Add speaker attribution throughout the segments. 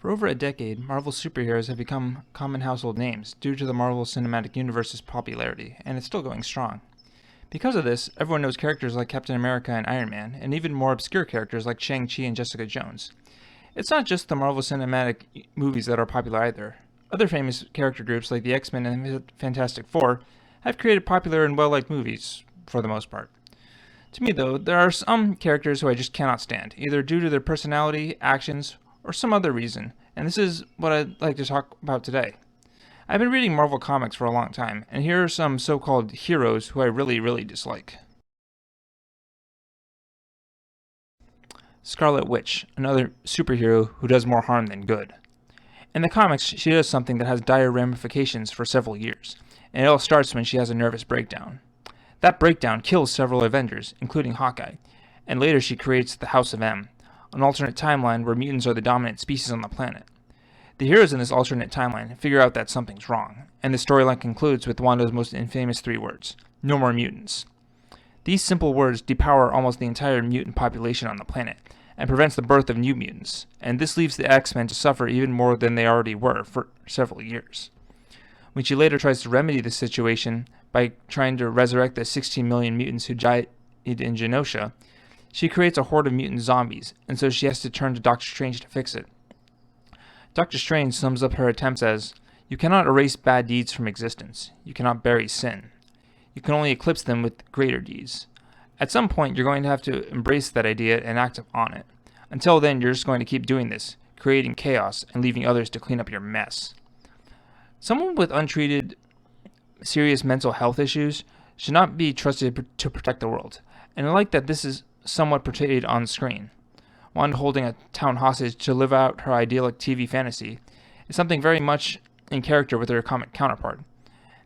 Speaker 1: For over a decade, Marvel superheroes have become common household names due to the Marvel Cinematic Universe's popularity, and it's still going strong. Because of this, everyone knows characters like Captain America and Iron Man, and even more obscure characters like Shang-Chi and Jessica Jones. It's not just the Marvel Cinematic movies that are popular either. Other famous character groups like the X-Men and the Fantastic Four have created popular and well-liked movies, for the most part. To me, though, there are some characters who I just cannot stand, either due to their personality, actions, or some other reason, and this is what I'd like to talk about today. I've been reading Marvel comics for a long time, and here are some so-called heroes who I really dislike. Scarlet Witch, another superhero who does more harm than good. In the comics, she does something that has dire ramifications for several years, and it all starts when she has a nervous breakdown. That breakdown kills several Avengers, including Hawkeye, and later she creates the House of M, an alternate timeline where mutants are the dominant species on the planet. The heroes in this alternate timeline figure out that something's wrong, and the storyline concludes with Wanda's most infamous 3 words: "No more mutants." These simple words depower almost the entire mutant population on the planet, and prevents the birth of new mutants, and this leaves the X-Men to suffer even more than they already were for several years. When she later tries to remedy the situation by trying to resurrect the 16 million mutants who died in Genosha, she creates a horde of mutant zombies, and so she has to turn to Doctor Strange to fix it. Doctor Strange sums up her attempts as, "You cannot erase bad deeds from existence. You cannot bury sin. You can only eclipse them with greater deeds. At some point, you're going to have to embrace that idea and act on it. Until then, you're just going to keep doing this, creating chaos and leaving others to clean up your mess." Someone with untreated serious mental health issues should not be trusted to protect the world, and I like that this is somewhat portrayed on screen. Wanda holding a town hostage to live out her idyllic TV fantasy is something very much in character with her comic counterpart,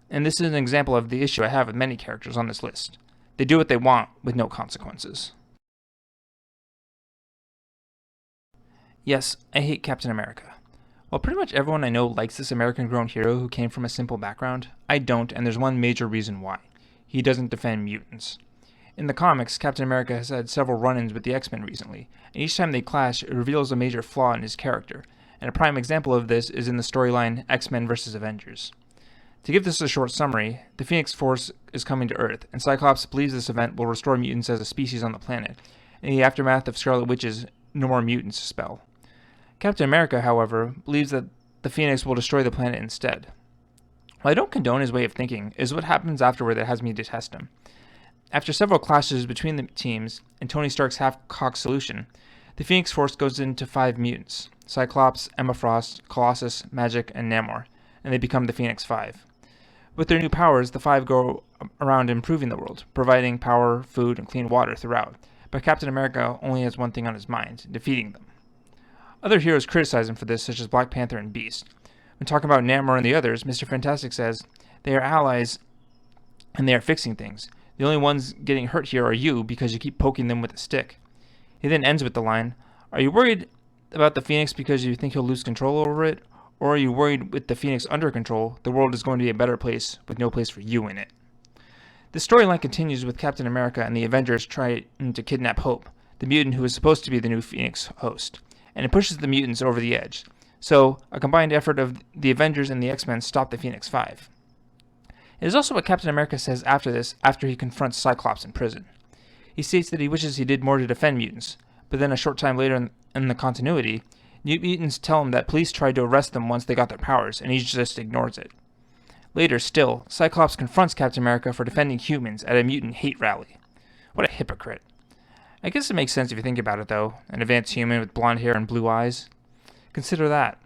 Speaker 1: and this is an example of the issue I have with many characters on this list. They do what they want with no consequences. Yes, I hate Captain America. While pretty much everyone I know likes this American-grown hero who came from a simple background, I don't, and there's one major reason why. He doesn't defend mutants. In the comics, Captain America has had several run-ins with the X-Men recently, and each time they clash, it reveals a major flaw in his character, and a prime example of this is in the storyline X-Men vs. Avengers. To give this a short summary, the Phoenix Force is coming to Earth, and Cyclops believes this event will restore mutants as a species on the planet, in the aftermath of Scarlet Witch's "No More Mutants" spell. Captain America, however, believes that the Phoenix will destroy the planet instead. While I don't condone his way of thinking, it is what happens afterward that has me detest him. After several clashes between the teams and Tony Stark's half-cocked solution, the Phoenix Force goes into 5 mutants: Cyclops, Emma Frost, Colossus, Magik, and Namor, and they become the Phoenix Five. With their new powers, the 5 go around improving the world, providing power, food, and clean water throughout, but Captain America only has one thing on his mind: defeating them. Other heroes criticize him for this, such as Black Panther and Beast. When talking about Namor and the others, Mr. Fantastic says, "They are allies, and they are fixing things. The only ones getting hurt here are you because you keep poking them with a stick." He then ends with the line, "Are you worried about the Phoenix because you think he'll lose control over it? Or are you worried with the Phoenix under control, the world is going to be a better place with no place for you in it?" The storyline continues with Captain America and the Avengers trying to kidnap Hope, the mutant who is supposed to be the new Phoenix host, and it pushes the mutants over the edge. So, a combined effort of the Avengers and the X-Men stop the Phoenix Five. It is also what Captain America says after this, after he confronts Cyclops in prison. He states that he wishes he did more to defend mutants, but then a short time later in the continuity, new mutants tell him that police tried to arrest them once they got their powers, and he just ignores it. Later still, Cyclops confronts Captain America for defending humans at a mutant hate rally. What a hypocrite. I guess it makes sense if you think about it though, an advanced human with blonde hair and blue eyes. Consider that.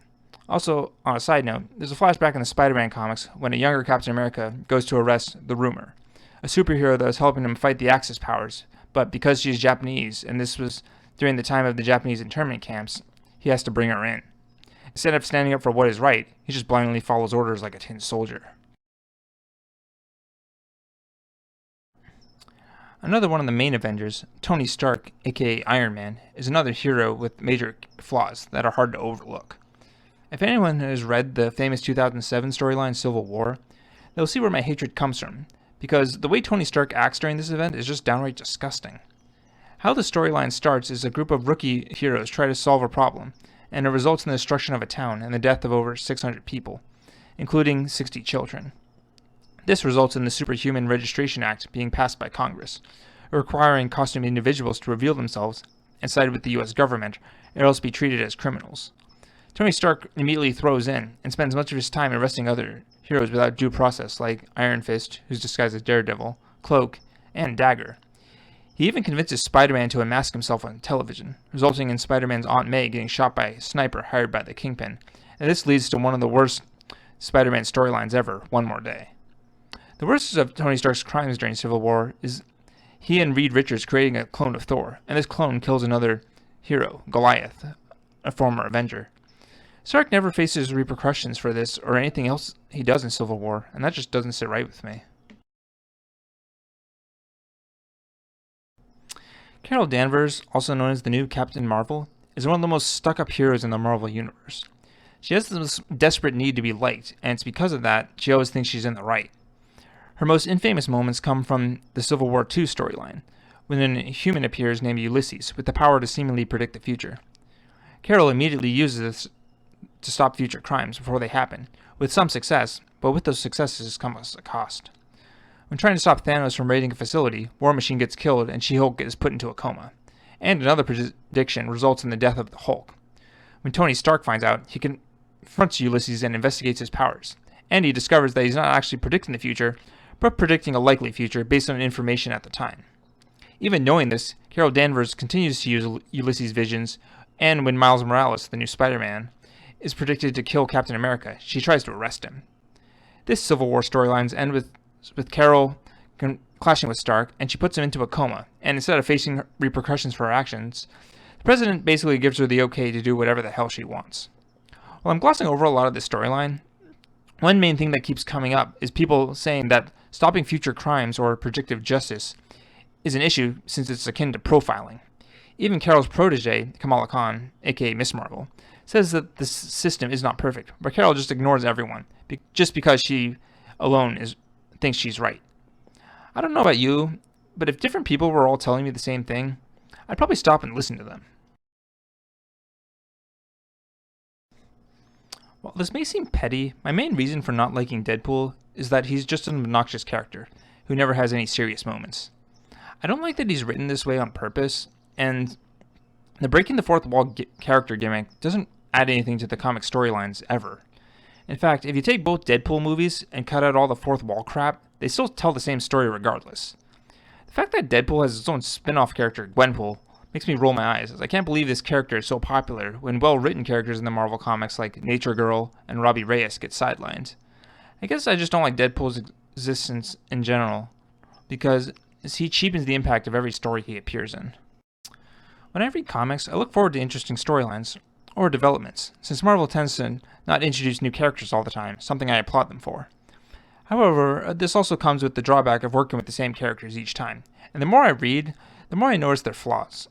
Speaker 1: Also, on a side note, there's a flashback in the Spider-Man comics when a younger Captain America goes to arrest the Rumor, a superhero that was helping him fight the Axis powers, but because she's Japanese, and this was during the time of the Japanese internment camps, he has to bring her in. Instead of standing up for what is right, he just blindly follows orders like a tin soldier. Another one of the main Avengers, Tony Stark, aka Iron Man, is another hero with major flaws that are hard to overlook. If anyone has read the famous 2007 storyline Civil War, they'll see where my hatred comes from, because the way Tony Stark acts during this event is just downright disgusting. How the storyline starts is a group of rookie heroes try to solve a problem, and it results in the destruction of a town and the death of over 600 people, including 60 children. This results in the Superhuman Registration Act being passed by Congress, requiring costumed individuals to reveal themselves and side with the U.S. government, or else be treated as criminals. Tony Stark immediately throws in and spends much of his time arresting other heroes without due process, like Iron Fist, who's disguised as Daredevil, Cloak, and Dagger. He even convinces Spider-Man to unmask himself on television, resulting in Spider-Man's Aunt May getting shot by a sniper hired by the Kingpin, and this leads to one of the worst Spider-Man storylines ever, One More Day. The worst of Tony Stark's crimes during Civil War is he and Reed Richards creating a clone of Thor, and this clone kills another hero, Goliath, a former Avenger. Stark never faces repercussions for this or anything else he does in Civil War, and that just doesn't sit right with me. Carol Danvers, also known as the new Captain Marvel, is one of the most stuck-up heroes in the Marvel Universe. She has this desperate need to be liked, and it's because of that she always thinks she's in the right. Her most infamous moments come from the Civil War II storyline, when a human appears named Ulysses with the power to seemingly predict the future. Carol immediately uses this to stop future crimes before they happen, with some success, but with those successes comes a cost. When trying to stop Thanos from raiding a facility, War Machine gets killed and She-Hulk is put into a coma, and another prediction results in the death of the Hulk. When Tony Stark finds out, he confronts Ulysses and investigates his powers, and he discovers that he's not actually predicting the future, but predicting a likely future based on information at the time. Even knowing this, Carol Danvers continues to use Ulysses' visions, and when Miles Morales, the new Spider-Man, is predicted to kill Captain America, she tries to arrest him. This Civil War storylines end with Carol clashing with Stark, and she puts him into a coma, and instead of facing repercussions for her actions, the president basically gives her the okay to do whatever the hell she wants. While I'm glossing over a lot of this storyline, one main thing that keeps coming up is people saying that stopping future crimes or predictive justice is an issue since it's akin to profiling. Even Carol's protege, Kamala Khan, aka Miss Marvel, says that the system is not perfect, but Carol just ignores everyone, just because she alone thinks she's right. I don't know about you, but if different people were all telling me the same thing, I'd probably stop and listen to them. While this may seem petty, my main reason for not liking Deadpool is that he's just an obnoxious character who never has any serious moments. I don't like that he's written this way on purpose, and the breaking the fourth wall character gimmick doesn't add anything to the comic storylines ever. In fact, if you take both Deadpool movies and cut out all the fourth wall crap, they still tell the same story regardless. The fact that Deadpool has its own spin-off character, Gwenpool, makes me roll my eyes, as I can't believe this character is so popular when well-written characters in the Marvel comics like Nature Girl and Robbie Reyes get sidelined. I guess I just don't like Deadpool's existence in general, because he cheapens the impact of every story he appears in. When I read comics, I look forward to interesting storylines, or developments, since Marvel tends to not introduce new characters all the time, something I applaud them for. However, this also comes with the drawback of working with the same characters each time, and the more I read, the more I notice their flaws.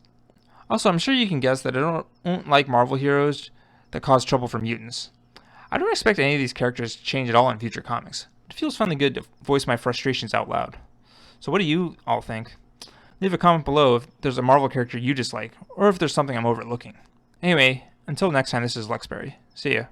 Speaker 1: Also, I'm sure you can guess that I don't like Marvel heroes that cause trouble for mutants. I don't expect any of these characters to change at all in future comics. It feels finally good to voice my frustrations out loud. So what do you all think? Leave a comment below if there's a Marvel character you dislike, or if there's something I'm overlooking. Anyway, until next time, this is Luxberry. See ya.